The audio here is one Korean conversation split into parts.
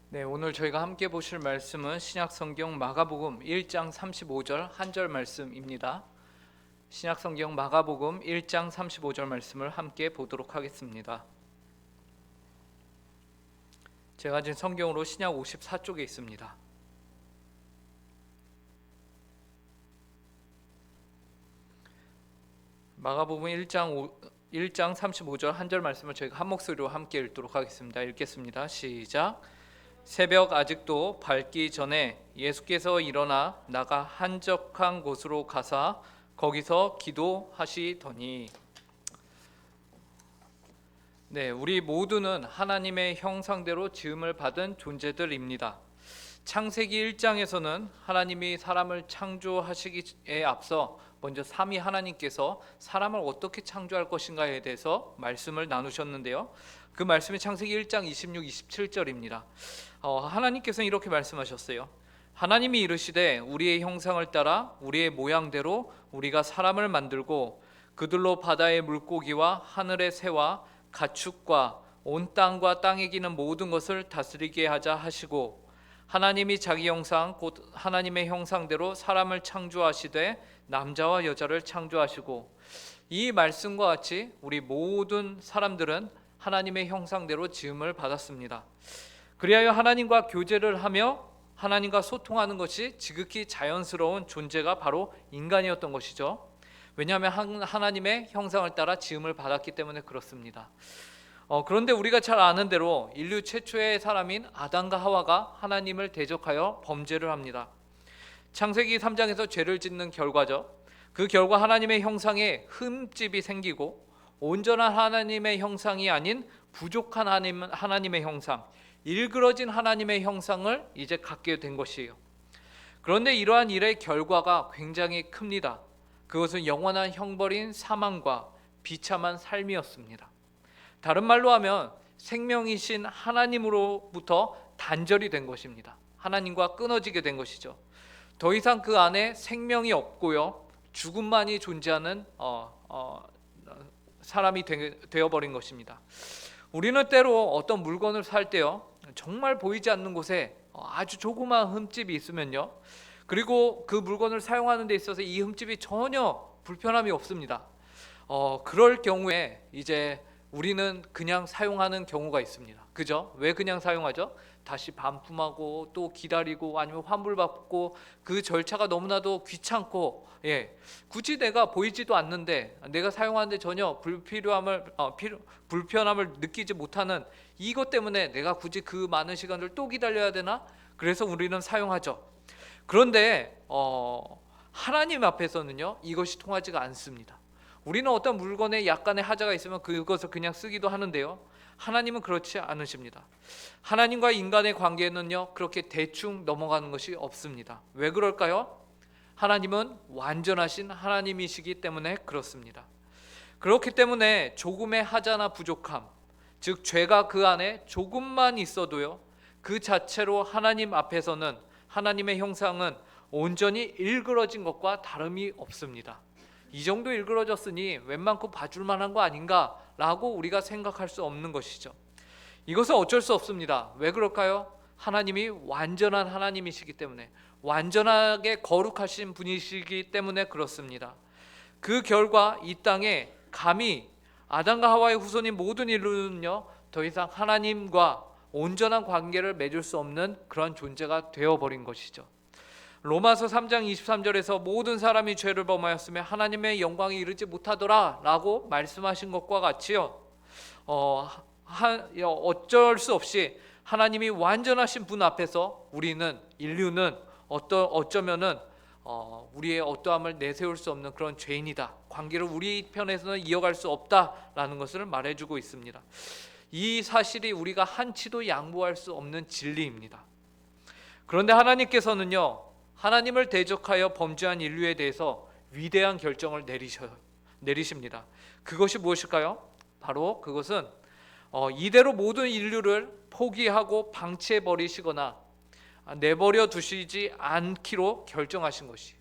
네, 오늘 저희가 함께 보실 말씀은 신약성경 마가복음 1장 35절 한 절 말씀입니다. 신약성경 마가복음 1장 35절 말씀을 함께 보도록 하겠습니다. 제가 지금 성경으로 신약 54쪽에 있습니다. 마가복음 1장 35절 한 절 말씀을 저희가 한 목소리로 함께 읽도록 하겠습니다. 읽겠습니다. 시작. 새벽 아직도 밝기 전에 예수께서 일어나 나가 한적한 곳으로 가사 거기서 기도하시더니. 네, 우리 모두는 하나님의 형상대로 지음을 받은 존재들입니다. 창세기 1장에서는 하나님이 사람을 창조하시기에 앞서 먼저 삼위 하나님께서 사람을 어떻게 창조할 것인가에 대해서 말씀을 나누셨는데요. 그 말씀이 창세기 1장 26, 27절입니다. 하나님께서는 이렇게 말씀하셨어요. 하나님이 이르시되 우리의 형상을 따라 우리의 모양대로 우리가 사람을 만들고 그들로 바다의 물고기와 하늘의 새와 가축과 온 땅과 땅에 기는 모든 것을 다스리게 하자 하시고, 하나님이 자기 형상 곧 하나님의 형상대로 사람을 창조하시되 남자와 여자를 창조하시고. 이 말씀과 같이 우리 모든 사람들은 하나님의 형상대로 지음을 받았습니다. 그리하여 하나님과 교제를 하며 하나님과 소통하는 것이 지극히 자연스러운 존재가 바로 인간이었던 것이죠. 왜냐하면 하나님의 형상을 따라 지음을 받았기 때문에 그렇습니다. 그런데 우리가 잘 아는 대로 인류 최초의 사람인 아담과 하와가 하나님을 대적하여 범죄를 합니다. 창세기 3장에서 죄를 짓는 결과죠. 그 결과 하나님의 형상에 흠집이 생기고 온전한 하나님의 형상이 아닌 부족한 하나님의 형상, 일그러진 하나님의 형상을 이제 갖게 된 것이에요. 그런데 이러한 일의 결과가 굉장히 큽니다. 그것은 영원한 형벌인 사망과 비참한 삶이었습니다. 다른 말로 하면 생명이신 하나님으로부터 단절이 된 것입니다. 하나님과 끊어지게 된 것이죠. 더 이상 그 안에 생명이 없고요, 죽음만이 존재하는 사람이 되어버린 것입니다. 우리는 때로 어떤 물건을 살 때요, 정말 보이지 않는 곳에 아주 조그마한 흠집이 있으면요, 그리고 그 물건을 사용하는 데 있어서 이 흠집이 전혀 불편함이 없습니다. 그럴 경우에 이제 우리는 그냥 사용하는 경우가 있습니다. 그죠? 왜 그냥 사용하죠? 다시 반품하고 또 기다리고 아니면 환불받고, 그 절차가 너무나도 귀찮고, 굳이 내가 보이지도 않는데 내가 사용하는데 전혀 불편함을 느끼지 못하는 이것 때문에 내가 굳이 그 많은 시간을 또 기다려야 되나? 그래서 우리는 사용하죠. 그런데 하나님 앞에서는요, 이것이 통하지가 않습니다. 우리는 어떤 물건에 약간의 하자가 있으면 그것을 그냥 쓰기도 하는데요, 하나님은 그렇지 않으십니다. 하나님과 인간의 관계는요, 그렇게 대충 넘어가는 것이 없습니다. 왜 그럴까요? 하나님은 완전하신 하나님이시기 때문에 그렇습니다. 그렇기 때문에 조금의 하자나 부족함, 즉 죄가 그 안에 조금만 있어도요, 그 자체로 하나님 앞에서는 하나님의 형상은 온전히 일그러진 것과 다름이 없습니다. 이 정도 일그러졌으니 웬만큼 봐줄 만한 거 아닌가 라고 우리가 생각할 수 없는 것이죠. 이것은 어쩔 수 없습니다. 왜 그럴까요? 하나님이 완전한 하나님이시기 때문에, 완전하게 거룩하신 분이시기 때문에 그렇습니다. 그 결과 이 땅에 감히 아담과 하와의 후손인 모든 인류는요, 더 이상 하나님과 온전한 관계를 맺을 수 없는 그런 존재가 되어버린 것이죠. 로마서 3장 23절에서 모든 사람이 죄를 범하였으며 하나님의 영광에 이르지 못하더라 라고 말씀하신 것과 같이요, 어쩔 수 없이 하나님이 완전하신 분 앞에서 우리는, 인류는 어쩌면은 우리의 어떠함을 내세울 수 없는 그런 죄인이다, 관계를 우리 편에서는 이어갈 수 없다라는 것을 말해주고 있습니다. 이 사실이 우리가 한치도 양보할 수 없는 진리입니다. 그런데 하나님께서는요, 하나님을 대적하여 범죄한 인류에 대해서 위대한 결정을 내리십니다. 그것이 무엇일까요? 바로 그것은 이대로 모든 인류를 포기하고 방치해 버리시거나 내버려 두시지 않기로 결정하신 것이,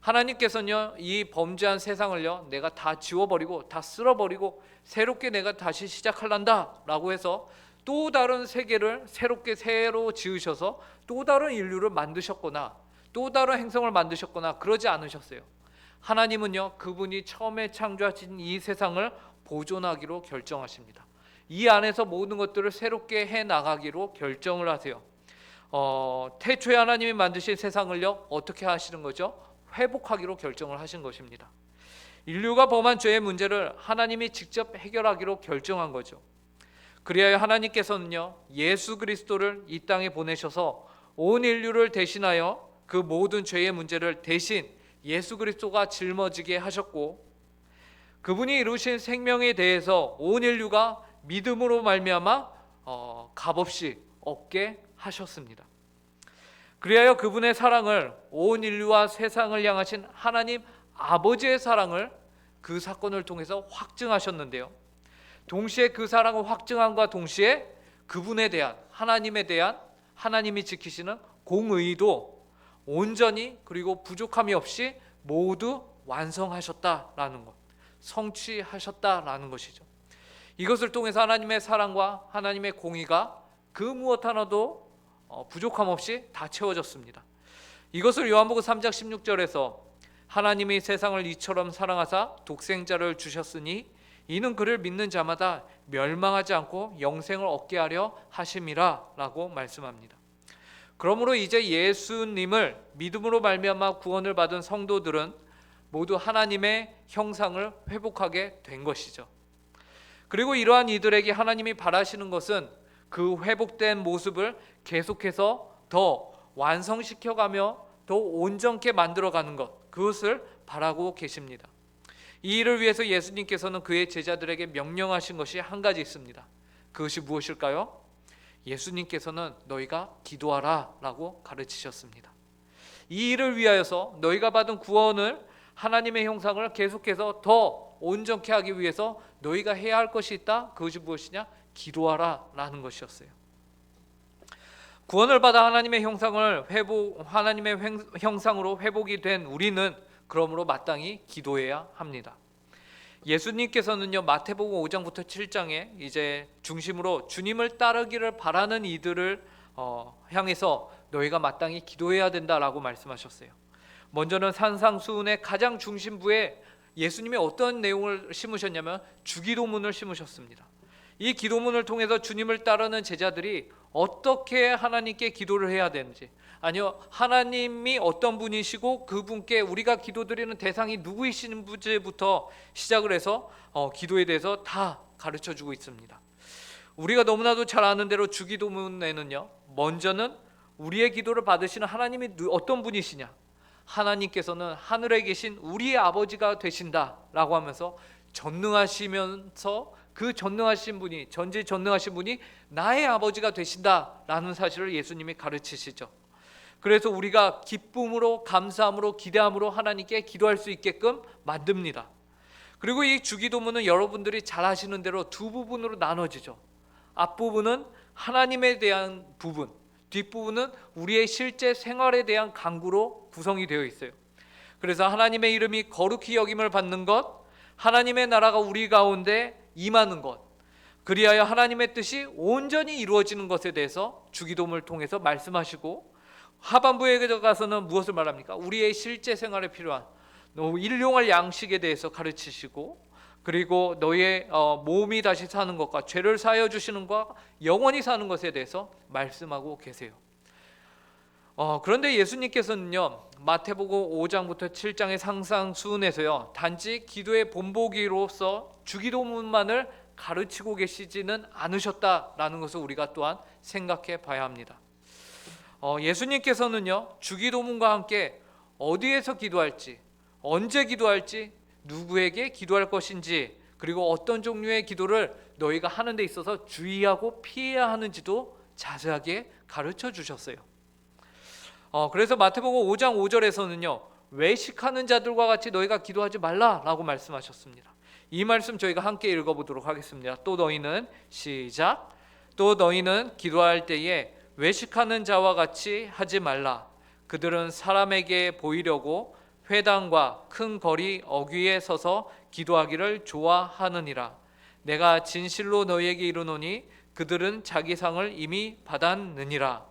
하나님께서는요, 이 범죄한 세상을요, 내가 다 지워버리고 다 쓸어버리고 새롭게 내가 다시 시작할란다 라고 해서 또 다른 세계를 새로 지으셔서 또 다른 인류를 만드셨거나 또 다른 행성을 만드셨거나 그러지 않으셨어요. 하나님은요, 그분이 처음에 창조하신 이 세상을 보존하기로 결정하십니다. 이 안에서 모든 것들을 새롭게 해 나가기로 결정을 하세요. 태초에 하나님이 만드신 세상을요, 어떻게 하시는 거죠? 회복하기로 결정을 하신 것입니다. 인류가 범한 죄의 문제를 하나님이 직접 해결하기로 결정한 거죠. 그리하여 하나님께서는요, 예수 그리스도를 이 땅에 보내셔서 온 인류를 대신하여 그 모든 죄의 문제를 대신 예수 그리스도가 짊어지게 하셨고, 그분이 이루신 생명에 대해서 온 인류가 믿음으로 말미암아 값없이 얻게 하셨습니다. 그리하여 그분의 사랑을, 온 인류와 세상을 향하신 하나님 아버지의 사랑을 그 사건을 통해서 확증하셨는데요, 동시에 그 사랑을 확증함과 동시에 그분에 대한, 하나님에 대한 하나님이 지키시는 공의도 온전히 그리고 부족함이 없이 모두 완성하셨다라는 것, 성취하셨다라는 것이죠. 이것을 통해서 하나님의 사랑과 하나님의 공의가 그 무엇 하나도 부족함 없이 다 채워졌습니다. 이것을 요한복음 3장 16절에서 하나님이 세상을 이처럼 사랑하사 독생자를 주셨으니 이는 그를 믿는 자마다 멸망하지 않고 영생을 얻게 하려 하심이라 라고 말씀합니다. 그러므로 이제 예수님을 믿음으로 말미암아 구원을 받은 성도들은 모두 하나님의 형상을 회복하게 된 것이죠. 그리고 이러한 이들에게 하나님이 바라시는 것은 그 회복된 모습을 계속해서 더 완성시켜가며 더 온전케 만들어가는 것, 그것을 바라고 계십니다. 이 일을 위해서 예수님께서는 그의 제자들에게 명령하신 것이 한 가지 있습니다. 그것이 무엇일까요? 예수님께서는 너희가 기도하라 라고 가르치셨습니다. 이 일을 위하여서 너희가 받은 구원을, 하나님의 형상을 계속해서 더 온전케 하기 위해서 너희가 해야 할 것이 있다. 그것이 무엇이냐? 기도하라 라는 것이었어요. 구원을 받아 하나님의 형상을 하나님의 형상으로 회복이 된 우리는 그러므로 마땅히 기도해야 합니다. 예수님께서는요, 마태복음 5장부터 7장에 이제 중심으로 주님을 따르기를 바라는 이들을 향해서 너희가 마땅히 기도해야 된다라고 말씀하셨어요. 먼저는 산상수훈의 가장 중심부에 예수님이 어떤 내용을 심으셨냐면 주기도문을 심으셨습니다. 이 기도문을 통해서 주님을 따르는 제자들이 어떻게 하나님께 기도를 해야 되는지, 아니요, 하나님이 어떤 분이시고 그분께 우리가 기도드리는 대상이 누구이신지부터 시작을 해서 기도에 대해서 다 가르쳐주고 있습니다. 우리가 너무나도 잘 아는 대로 주기도문에는요, 먼저는 우리의 기도를 받으시는 하나님이 어떤 분이시냐, 하나님께서는 하늘에 계신 우리의 아버지가 되신다라고 하면서 전능하시면서 그 전능하신 분이, 전지전능하신 분이 나의 아버지가 되신다라는 사실을 예수님이 가르치시죠. 그래서 우리가 기쁨으로, 감사함으로, 기대함으로 하나님께 기도할 수 있게끔 만듭니다. 그리고 이 주기도문은 여러분들이 잘 아시는 대로 두 부분으로 나눠지죠. 앞부분은 하나님에 대한 부분, 뒷부분은 우리의 실제 생활에 대한 간구로 구성이 되어 있어요. 그래서 하나님의 이름이 거룩히 여김을 받는 것, 하나님의 나라가 우리 가운데 임하는 것, 그리하여 하나님의 뜻이 온전히 이루어지는 것에 대해서 주기도문을 통해서 말씀하시고, 하반부에 가서는 무엇을 말합니까? 우리의 실제 생활에 필요한 일용할 양식에 대해서 가르치시고, 그리고 너의 몸이 다시 사는 것과 죄를 사하여 주시는 것과 영원히 사는 것에 대해서 말씀하고 계세요. 그런데 예수님께서는요, 마태복음 5장부터 7장의 상상수훈에서요, 단지 기도의 본보기로서 주기도문만을 가르치고 계시지는 않으셨다라는 것을 우리가 또한 생각해 봐야 합니다. 예수님께서는요, 주기도문과 함께 어디에서 기도할지, 언제 기도할지, 누구에게 기도할 것인지, 그리고 어떤 종류의 기도를 너희가 하는 데 있어서 주의하고 피해야 하는지도 자세하게 가르쳐 주셨어요. 그래서 마태복음 5장 5절에서는요, 외식하는 자들과 같이 너희가 기도하지 말라라고 말씀하셨습니다. 이 말씀 저희가 함께 읽어보도록 하겠습니다. 또 너희는, 시작, 또 너희는 기도할 때에 외식하는 자와 같이 하지 말라. 그들은 사람에게 보이려고 회당과 큰 거리 어귀에 서서 기도하기를 좋아하느니라. 내가 진실로 너희에게 이르노니 그들은 자기 상을 이미 받았느니라.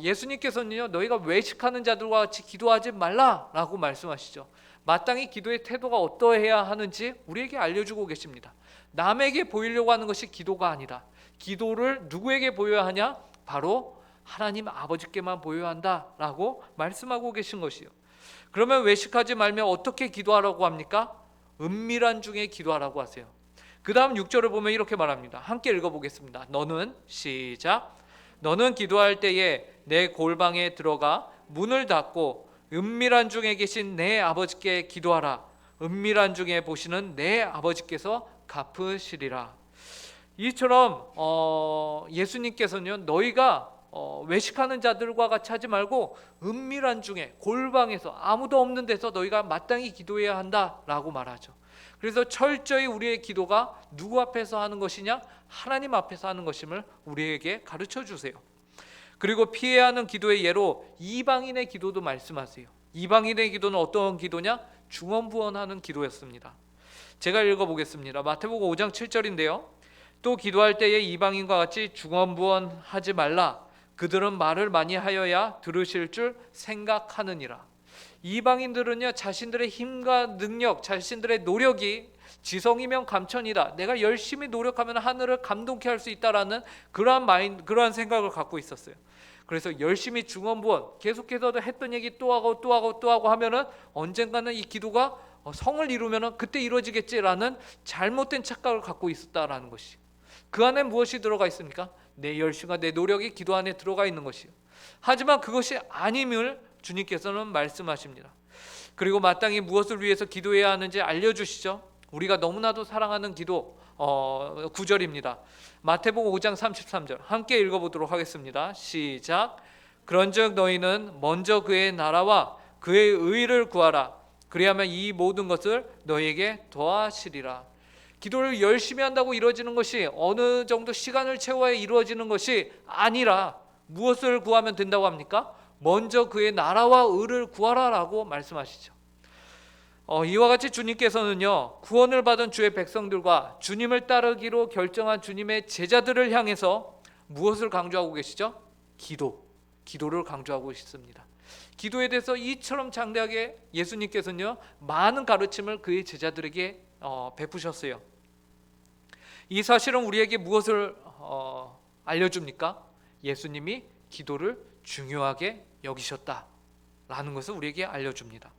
예수님께서는요, 너희가 외식하는 자들과 같이 기도하지 말라라고 말씀하시죠. 마땅히 기도의 태도가 어떠해야 하는지 우리에게 알려주고 계십니다. 남에게 보이려고 하는 것이 기도가 아니다. 기도를 누구에게 보여야 하냐? 바로 하나님 아버지께만 보여야 한다라고 말씀하고 계신 것이요. 그러면 외식하지 말며 어떻게 기도하라고 합니까? 은밀한 중에 기도하라고 하세요. 그 다음 6절을 보면 이렇게 말합니다. 함께 읽어보겠습니다. 너는 시작. 너는 기도할 때에 내 골방에 들어가 문을 닫고 은밀한 중에 계신 내 아버지께 기도하라. 은밀한 중에 보시는 내 아버지께서 갚으시리라. 이처럼 예수님께서는 너희가 외식하는 자들과 같이 하지 말고 은밀한 중에 골방에서 아무도 없는 데서 너희가 마땅히 기도해야 한다라고 말하죠. 그래서 철저히 우리의 기도가 누구 앞에서 하는 것이냐? 하나님 앞에서 하는 것임을 우리에게 가르쳐 주세요. 그리고 피해야 하는 기도의 예로 이방인의 기도도 말씀하세요. 이방인의 기도는 어떤 기도냐? 중언부언하는 기도였습니다. 제가 읽어보겠습니다. 마태복음 5장 7절인데요. 또 기도할 때에 이방인과 같이 중언부언하지 말라. 그들은 말을 많이 하여야 들으실 줄 생각하느니라. 이방인들은요, 자신들의 힘과 능력, 자신들의 노력이 지성이면 감천이다. 내가 열심히 노력하면 하늘을 감동케 할 수 있다라는 그러한 생각을 갖고 있었어요. 그래서 열심히 중언부언 계속해서 했던 얘기 또 하고 하면은 언젠가는 이 기도가 성을 이루면은 그때 이루어지겠지라는 잘못된 착각을 갖고 있었다라는 것이. 그 안에 무엇이 들어가 있습니까? 내 열심과 내 노력이 기도 안에 들어가 있는 것이요. 하지만 그것이 아님을 주님께서는 말씀하십니다. 그리고 마땅히 무엇을 위해서 기도해야 하는지 알려주시죠. 우리가 너무나도 사랑하는 기도 구절입니다. 마태복음 5장 33절 함께 읽어보도록 하겠습니다. 시작. 그런즉 너희는 먼저 그의 나라와 그의 의를 구하라. 그리하면 이 모든 것을 너희에게 더하시리라. 기도를 열심히 한다고 이루어지는 것이 어느 정도 시간을 채워야 이루어지는 것이 아니라 무엇을 구하면 된다고 합니까? 먼저 그의 나라와 의를 구하라라고 말씀하시죠. 이와 같이 주님께서는요, 구원을 받은 주의 백성들과 주님을 따르기로 결정한 주님의 제자들을 향해서 무엇을 강조하고 계시죠? 기도를 강조하고 있습니다. 기도에 대해서 이처럼 장대하게 예수님께서는요, 많은 가르침을 그의 제자들에게 베푸셨어요. 이 사실은 우리에게 무엇을 알려줍니까? 예수님이 기도를 중요하게 여기셨다라는 것을 우리에게 알려줍니다.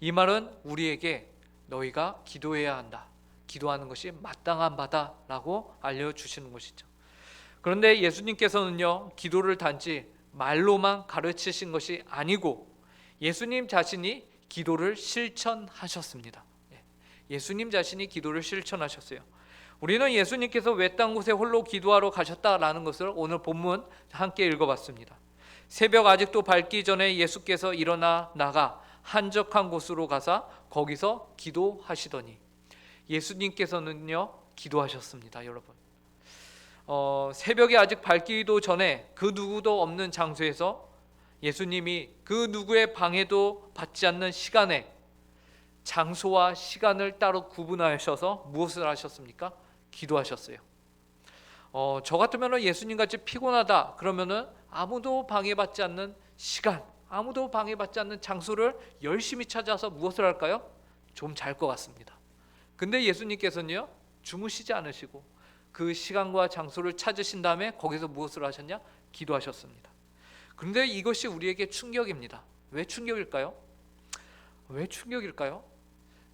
이 말은 우리에게 너희가 기도해야 한다, 기도하는 것이 마땅한 바다라고 알려주시는 것이죠. 그런데 예수님께서는요, 기도를 단지 말로만 가르치신 것이 아니고 예수님 자신이 기도를 실천하셨습니다. 예수님 자신이 기도를 실천하셨어요. 우리는 예수님께서 외딴 곳에 홀로 기도하러 가셨다라는 것을 오늘 본문 함께 읽어봤습니다. 새벽 아직도 밝기 전에 예수께서 일어나 나가 한적한 곳으로 가사 거기서 기도하시더니, 예수님께서는요 기도하셨습니다. 여러분, 새벽이 아직 밝기도 전에 그 누구도 없는 장소에서 예수님이 그 누구의 방해도 받지 않는 시간에 장소와 시간을 따로 구분하셔서 무엇을 하셨습니까? 기도하셨어요. 저 같으면 예수님같이 피곤하다 그러면은 아무도 방해받지 않는 시간, 아무도 방해받지 않는 장소를 열심히 찾아서 무엇을 할까요? 좀 잘 것 같습니다. 근데 예수님께서는요, 주무시지 않으시고 그 시간과 장소를 찾으신 다음에 거기서 무엇을 하셨냐? 기도하셨습니다. 그런데 이것이 우리에게 충격입니다. 왜 충격일까요? 왜 충격일까요?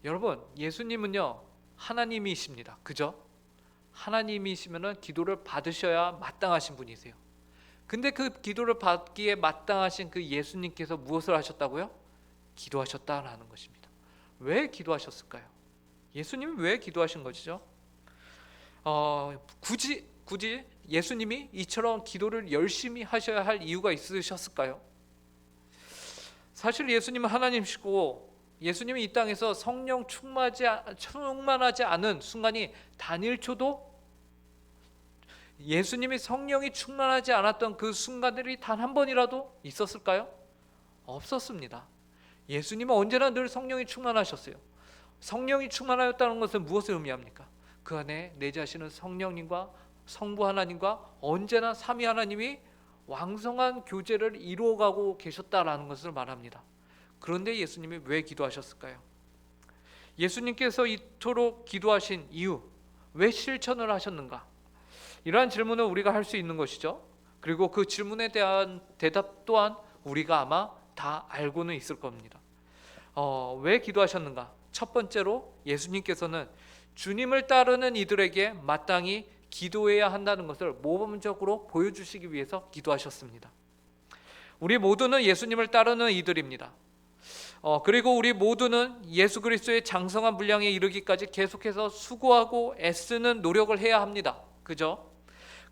여러분, 예수님은요 하나님이십니다. 그죠? 하나님이시면은 기도를 받으셔야 마땅하신 분이세요. 근데 그 기도를 받기에 마땅하신 그 예수님께서 무엇을 하셨다고요? 기도하셨다라는 것입니다. 왜 기도하셨을까요? 예수님이 왜 기도하신 것이죠? 굳이 예수님이 이처럼 기도를 열심히 하셔야 할 이유가 있으셨을까요? 사실 예수님은 하나님이시고 예수님이 이 땅에서 성령 충만하지 않은 순간이 단 1초도, 예수님이 성령이 충만하지 않았던 그 순간들이 단 한 번이라도 있었을까요? 없었습니다. 예수님은 언제나 늘 성령이 충만하셨어요. 성령이 충만하였다는 것은 무엇을 의미합니까? 그 안에 내 자신은 성령님과 성부 하나님과 언제나 삼위 하나님이 왕성한 교제를 이루어가고 계셨다라는 것을 말합니다. 그런데 예수님이 왜 기도하셨을까요? 예수님께서 이토록 기도하신 이유, 왜 실천을 하셨는가? 이러한 질문을 우리가 할 수 있는 것이죠. 그리고 그 질문에 대한 대답 또한 우리가 아마 다 알고는 있을 겁니다. 왜 기도하셨는가? 첫 번째로 예수님께서는 주님을 따르는 이들에게 마땅히 기도해야 한다는 것을 모범적으로 보여주시기 위해서 기도하셨습니다. 우리 모두는 예수님을 따르는 이들입니다. 그리고 우리 모두는 예수 그리스도의 장성한 분량에 이르기까지 계속해서 수고하고 애쓰는 노력을 해야 합니다. 그죠?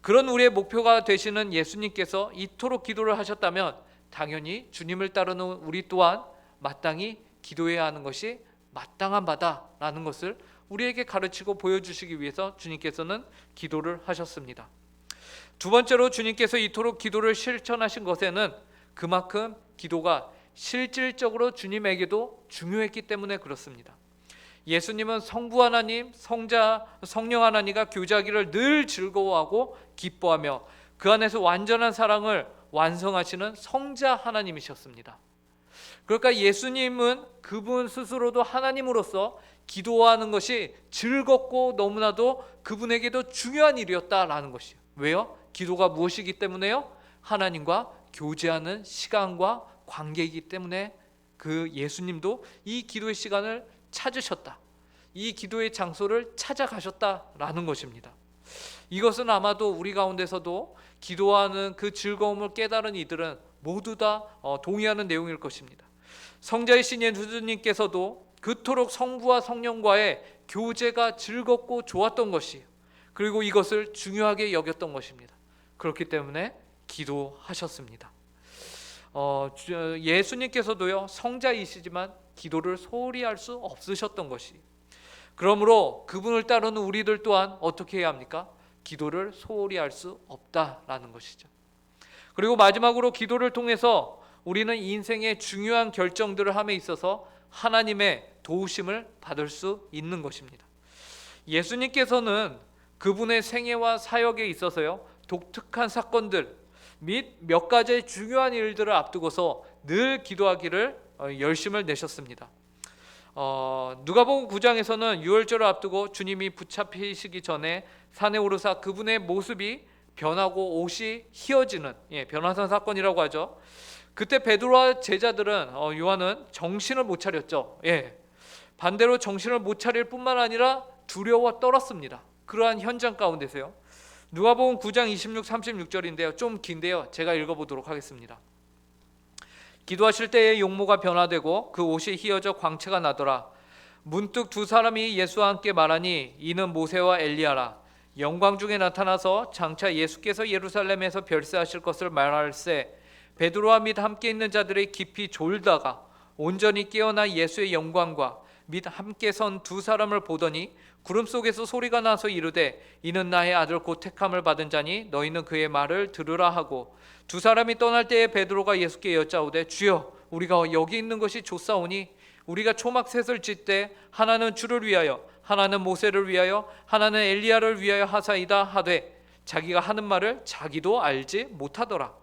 그런 우리의 목표가 되시는 예수님께서 이토록 기도를 하셨다면 당연히 주님을 따르는 우리 또한 마땅히 기도해야 하는 것이 마땅한 바다라는 것을 우리에게 가르치고 보여주시기 위해서 주님께서는 기도를 하셨습니다. 두 번째로 주님께서 이토록 기도를 실천하신 것에는 그만큼 기도가 실질적으로 주님에게도 중요했기 때문에 그렇습니다. 예수님은 성부 하나님, 성령 하나님과 교제하기를 늘 즐거워하고 기뻐하며 그 안에서 완전한 사랑을 완성하시는 성자 하나님이셨습니다. 그러니까 예수님은 그분 스스로도 하나님으로서 기도하는 것이 즐겁고 너무나도 그분에게도 중요한 일이었다라는 것이에요. 왜요? 기도가 무엇이기 때문에요? 하나님과 교제하는 시간과 관계이기 때문에 그 예수님도 이 기도의 시간을 찾으셨다. 이 기도의 장소를 찾아가셨다라는 것입니다. 이것은 아마도 우리 가운데서도 기도하는 그 즐거움을 깨달은 이들은 모두 다 동의하는 내용일 것입니다. 성자이신 예수님께서도 그토록 성부와 성령과의 교제가 즐겁고 좋았던 것이에요. 그리고 이것을 중요하게 여겼던 것입니다. 그렇기 때문에 기도하셨습니다. 예수님께서도요 성자이시지만 기도를 소홀히 할 수 없으셨던 것이, 그러므로 그분을 따르는 우리들 또한 어떻게 해야 합니까? 기도를 소홀히 할 수 없다라는 것이죠. 그리고 마지막으로 기도를 통해서 우리는 인생의 중요한 결정들을 함에 있어서 하나님의 도우심을 받을 수 있는 것입니다. 예수님께서는 그분의 생애와 사역에 있어서요 독특한 사건들 및 몇 가지의 중요한 일들을 앞두고서 늘 기도하기를 열심을 내셨습니다. 누가복음 9장에서는 유월절을 앞두고 주님이 붙잡히시기 전에 산에 오르사 그분의 모습이 변하고 옷이 휘어지는 변화산 사건이라고 하죠. 그때 베드로와 제자들은 요한은 정신을 못 차렸죠. 반대로 정신을 못 차릴 뿐만 아니라 두려워 떨었습니다. 그러한 현장 가운데서요. 누가복음 9장 26, 36절인데요. 좀 긴데요. 제가 읽어보도록 하겠습니다. 기도하실 때에 용모가 변화되고 그 옷이 휘어져 광채가 나더라. 문득 두 사람이 예수와 함께 말하니 이는 모세와 엘리야라. 영광 중에 나타나서 장차 예수께서 예루살렘에서 별세하실 것을 말할세. 베드로와 및 함께 있는 자들이 깊이 졸다가 온전히 깨어나 예수의 영광과 및 함께 선 두 사람을 보더니 구름 속에서 소리가 나서 이르되 이는 나의 아들 곧 택함을 받은 자니 너희는 그의 말을 들으라 하고, 두 사람이 떠날 때에 베드로가 예수께 여짜오되 주여 우리가 여기 있는 것이 좋사오니 우리가 초막셋을 짓되 하나는 주를 위하여 하나는 모세를 위하여 하나는 엘리야를 위하여 하사이다 하되 자기가 하는 말을 자기도 알지 못하더라.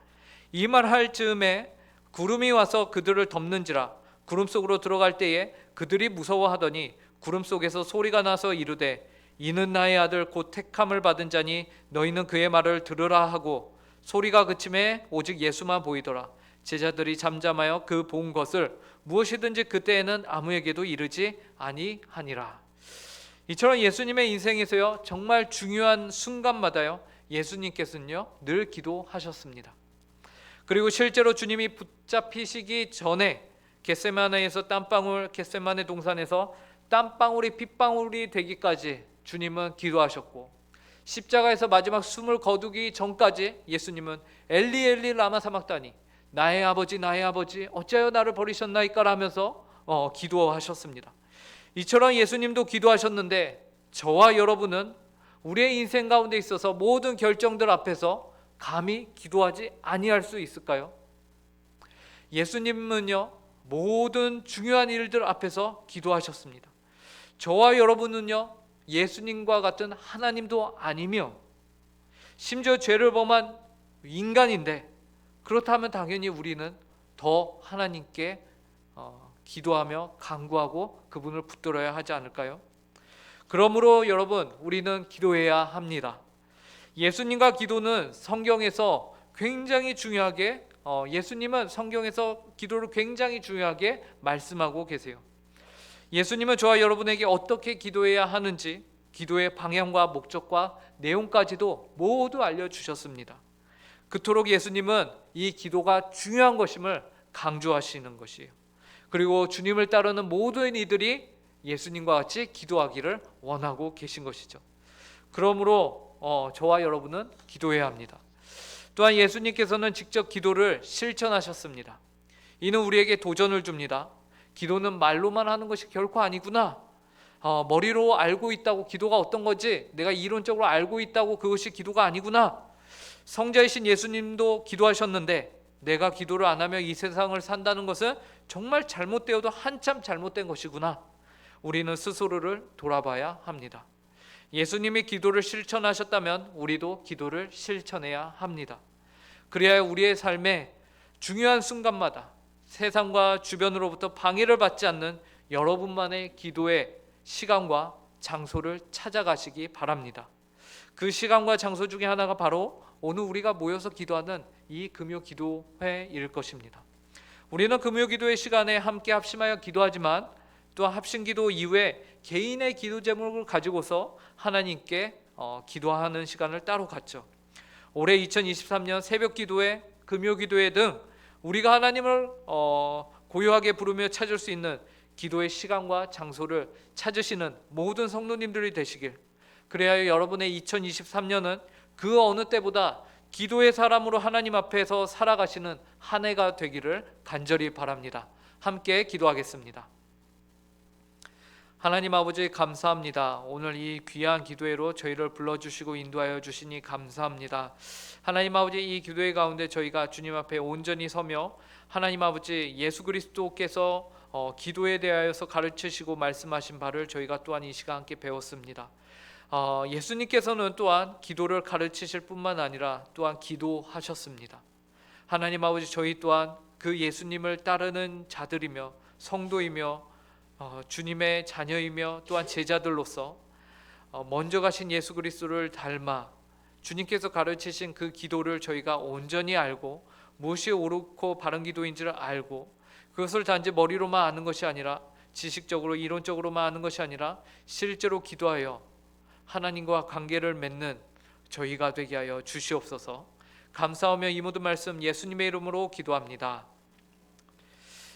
이 말 할 즈음에 구름이 와서 그들을 덮는지라. 구름 속으로 들어갈 때에 그들이 무서워하더니 구름 속에서 소리가 나서 이르되 이는 나의 아들 곧 택함을 받은 자니 너희는 그의 말을 들으라 하고, 소리가 그침에 오직 예수만 보이더라. 제자들이 잠잠하여 그 본 것을 무엇이든지 그때에는 아무에게도 이르지 아니하니라. 이처럼 예수님의 인생에서요 정말 중요한 순간마다요 예수님께서는요 늘 기도하셨습니다. 그리고 실제로 주님이 붙잡히시기 전에 겟세마네에서 겟세마네 동산에서 땀방울이 핏방울이 되기까지 주님은 기도하셨고, 십자가에서 마지막 숨을 거두기 전까지 예수님은 엘리 엘리 라마 사막다니 나의 아버지 어찌하여 나를 버리셨나이까 하면서 기도하셨습니다. 이처럼 예수님도 기도하셨는데 저와 여러분은 우리의 인생 가운데 있어서 모든 결정들 앞에서 감히 기도하지 아니할 수 있을까요? 예수님은요 모든 중요한 일들 앞에서 기도하셨습니다. 저와 여러분은요 예수님과 같은 하나님도 아니며 심지어 죄를 범한 인간인데, 그렇다면 당연히 우리는 더 하나님께 기도하며 간구하고 그분을 붙들어야 하지 않을까요? 그러므로 여러분, 우리는 기도해야 합니다. 예수님과 기도는 성경에서 굉장히 중요하게 예수님은 성경에서 기도를 굉장히 중요하게 말씀하고 계세요. 예수님은 저와 여러분에게 어떻게 기도해야 하는지, 기도의 방향과 목적과 내용까지도 모두 알려주셨습니다. 그토록 예수님은 이 기도가 중요한 것임을 강조하시는 것이에요. 그리고 주님을 따르는 모든 이들이 예수님과 같이 기도하기를 원하고 계신 것이죠. 그러므로 저와 여러분은 기도해야 합니다. 또한 예수님께서는 직접 기도를 실천하셨습니다. 이는 우리에게 도전을 줍니다. 기도는 말로만 하는 것이 결코 아니구나. 머리로 알고 있다고 기도가 어떤 거지, 내가 이론적으로 알고 있다고 그것이 기도가 아니구나. 성자이신 예수님도 기도하셨는데 내가 기도를 안 하며 이 세상을 산다는 것은 정말 잘못되어도 한참 잘못된 것이구나. 우리는 스스로를 돌아봐야 합니다. 예수님이 기도를 실천하셨다면 우리도 기도를 실천해야 합니다. 그래야 우리의 삶에 중요한 순간마다 세상과 주변으로부터 방해를 받지 않는 여러분만의 기도의 시간과 장소를 찾아가시기 바랍니다. 그 시간과 장소 중에 하나가 바로 오늘 우리가 모여서 기도하는 이 금요 기도회일 것입니다. 우리는 금요 기도회 시간에 함께 합심하여 기도하지만 또한 합심 기도 이후에 개인의 기도 제목을 가지고서 하나님께 기도하는 시간을 따로 갖죠. 올해 2023년 새벽 기도회, 금요 기도회 등 우리가 하나님을 고요하게 부르며 찾을 수 있는 기도의 시간과 장소를 찾으시는 모든 성도님들이 되시길, 그래야 여러분의 2023년은 그 어느 때보다 기도의 사람으로 하나님 앞에서 살아가시는 한 해가 되기를 간절히 바랍니다. 함께 기도하겠습니다. 하나님 아버지, 감사합니다. 오늘 이 귀한 기도회로 저희를 불러주시고 인도하여 주시니 감사합니다. 하나님 아버지, 이 기도회 가운데 저희가 주님 앞에 온전히 서며 하나님 아버지, 예수 그리스도께서 기도에 대하여서 가르치시고 말씀하신 바를 저희가 또한 이 시간 함께 배웠습니다. 예수님께서는 또한 기도를 가르치실 뿐만 아니라 또한 기도하셨습니다. 하나님 아버지, 저희 또한 그 예수님을 따르는 자들이며 성도이며 주님의 자녀이며 또한 제자들로서 먼저 가신 예수 그리스도를 닮아 주님께서 가르치신 그 기도를 저희가 온전히 알고 무엇이 옳고 바른 기도인 줄 알고, 그것을 단지 머리로만 아는 것이 아니라 지식적으로 이론적으로만 아는 것이 아니라 실제로 기도하여 하나님과 관계를 맺는 저희가 되게 하여 주시옵소서. 감사하며 이 모든 말씀 예수님의 이름으로 기도합니다.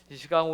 이 시간